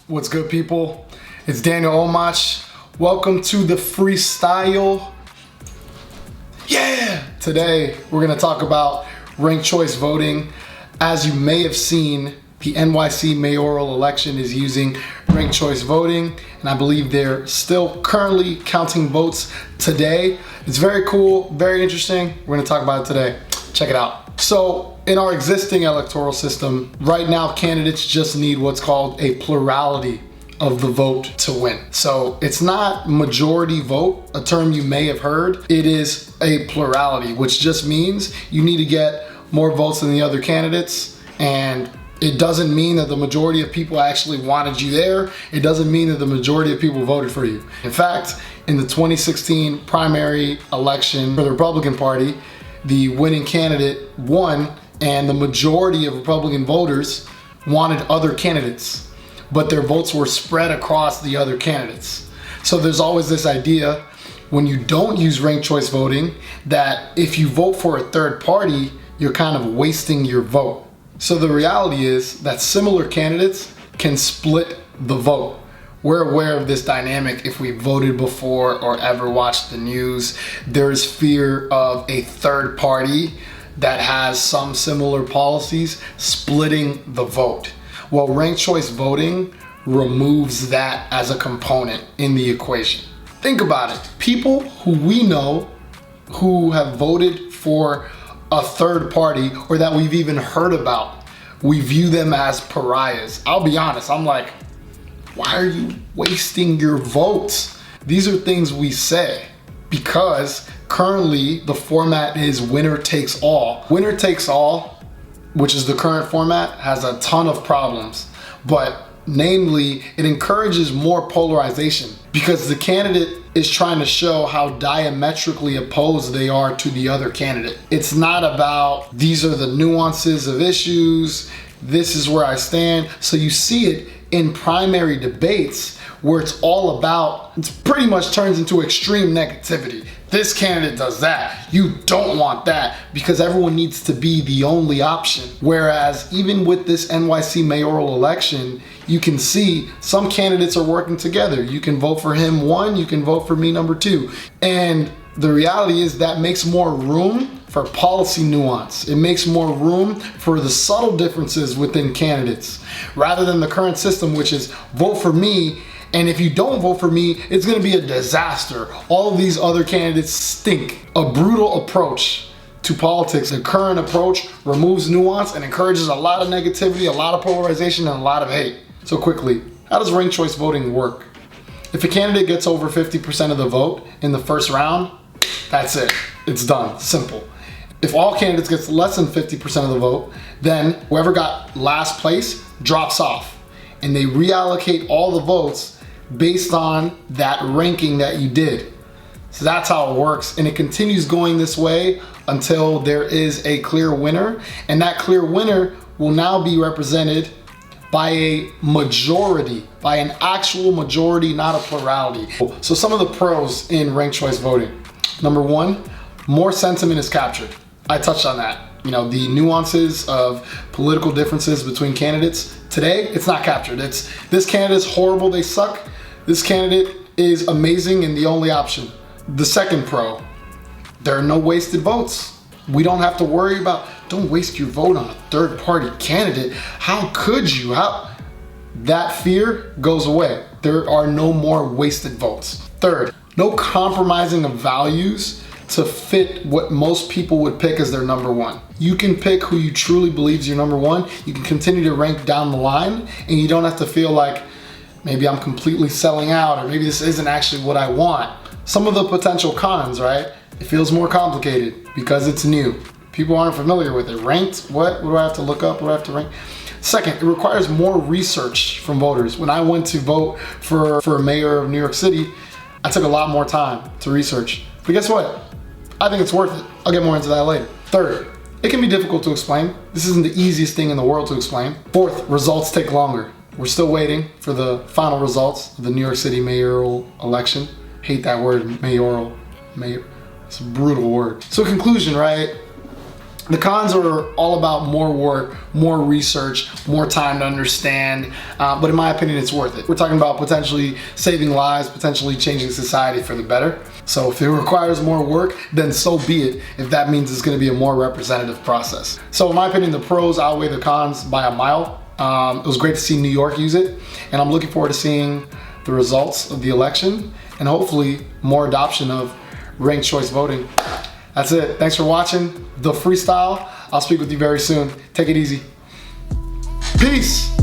What's good, people? It's Daniel Omach. Welcome to the freestyle. Yeah! Today, we're gonna talk about ranked choice voting. As you may have seen, the NYC Mayoral election is using ranked choice voting, and I believe they're still currently counting votes today. It's very cool, very interesting. We're gonna talk about it today. Check it out. So, in our existing electoral system, right now candidates just need what's called a plurality of the vote to win. So it's not majority vote, a term you may have heard. It is a plurality, which just means you need to get more votes than the other candidates, and it doesn't mean that the majority of people actually wanted you there. It doesn't mean that the majority of people voted for you. In fact, in the 2016 primary election for the Republican Party, the winning candidate won, and the majority of Republican voters wanted other candidates, but their votes were spread across the other candidates. So there's always this idea when you don't use ranked choice voting that if you vote for a third party, you're kind of wasting your vote. So the reality is that similar candidates can split the vote. We're aware of this dynamic if we voted before or ever watched the news. There's fear of a third party that has some similar policies splitting the vote. Well, ranked choice voting removes that as a component in the equation. Think about it. People who we know who have voted for a third party or that we've even heard about, we view them as pariahs. I'll be honest, I'm like, why are you wasting your votes? These are things we say because currently the format is winner takes all. Winner takes all, which is the current format, has a ton of problems, but namely it encourages more polarization because the candidate is trying to show how diametrically opposed they are to the other candidate. It's not about these are the nuances of issues, this is where I stand. So you see it in primary debates where it's all about, it pretty much turns into extreme negativity. This candidate does that. You don't want that because everyone needs to be the only option. Whereas even with this NYC mayoral election, you can see some candidates are working together. You can vote for him one, you can vote for me number two. And the reality is that makes more room for policy nuance. It makes more room for the subtle differences within candidates rather than the current system, which is vote for me, and if you don't vote for me, it's gonna be a disaster. All of these other candidates stink. A brutal approach to politics. The current approach removes nuance and encourages a lot of negativity, a lot of polarization, and a lot of hate. So quickly, how does ranked choice voting work? If a candidate gets over 50% of the vote in the first round, that's it. It's done. Simple. If all candidates gets less than 50% of the vote, then whoever got last place drops off, and they reallocate all the votes based on that ranking that you did. So that's how it works, and it continues going this way until there is a clear winner, and that clear winner will now be represented by a majority, by an actual majority, not a plurality. So some of the pros in ranked choice voting. Number one, more sentiment is captured. I touched on that. You know, the nuances of political differences between candidates. Today, it's not captured. It's this candidate's horrible, they suck. This candidate is amazing and the only option. The second pro, there are no wasted votes. We don't have to worry about, don't waste your vote on a third party candidate. How could you? That fear goes away. There are no more wasted votes. Third, no compromising of values to fit what most people would pick as their number one. You can pick who you truly believe is your number one. You can continue to rank down the line, and you don't have to feel like maybe I'm completely selling out or maybe this isn't actually what I want. Some of the potential cons, right? It feels more complicated because it's new. People aren't familiar with it. Ranked, what do I have to look up? What do I have to rank? Second, it requires more research from voters. When I went to vote for a mayor of New York City, I took a lot more time to research. But guess what? I think it's worth it. I'll get more into that later. Third, it can be difficult to explain. This isn't the easiest thing in the world to explain. Fourth, results take longer. We're still waiting for the final results of the New York City mayoral election. Hate that word, mayoral. Mayor. It's a brutal word. So conclusion, right? The cons are all about more work, more research, more time to understand, but in my opinion, it's worth it. We're talking about potentially saving lives, potentially changing society for the better. So if it requires more work, then so be it, if that means it's gonna be a more representative process. So in my opinion, the pros outweigh the cons by a mile. It was great to see New York use it, and I'm looking forward to seeing the results of the election and hopefully more adoption of ranked choice voting. That's it. Thanks for watching The Freestyle. I'll speak with you very soon. Take it easy. Peace.